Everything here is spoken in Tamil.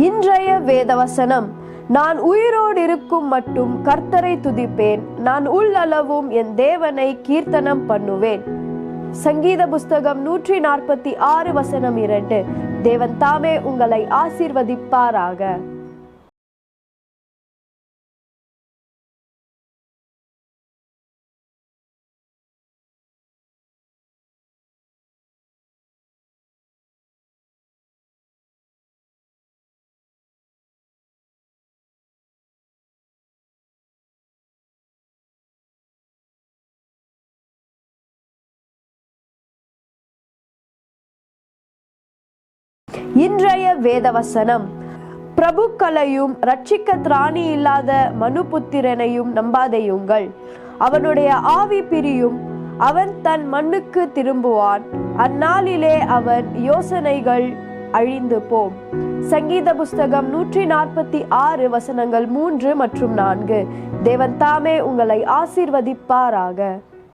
இன்றைய வேதவசனம்: நான் உயிரோடு இருக்கும் மட்டும் கர்த்தரை துதிப்பேன், நான் உள்ளளவும் என் தேவனை கீர்த்தனம் பண்ணுவேன். சங்கீத புஸ்தகம் 146 வசனம் 2. தேவன் தாமே உங்களை ஆசீர்வதிப்பாராக. இன்றைய வேதவசனம்: பிரபுக்களையும் இரட்சிக்க திராணி இல்லாத மனுபுத்திரனையும் நம்பாதேயுங்கள். அவனுடைய ஆவி பிரியும், அவன் தன் மண்ணுக்கு திரும்புவான். அந்நாளிலே அவன் யோசனைகள் அழிந்து போம். சங்கீத புஸ்தகம் 146 வசனங்கள் 3 மற்றும் 4. தேவன் தாமே உங்களை ஆசீர்வதிப்பாராக.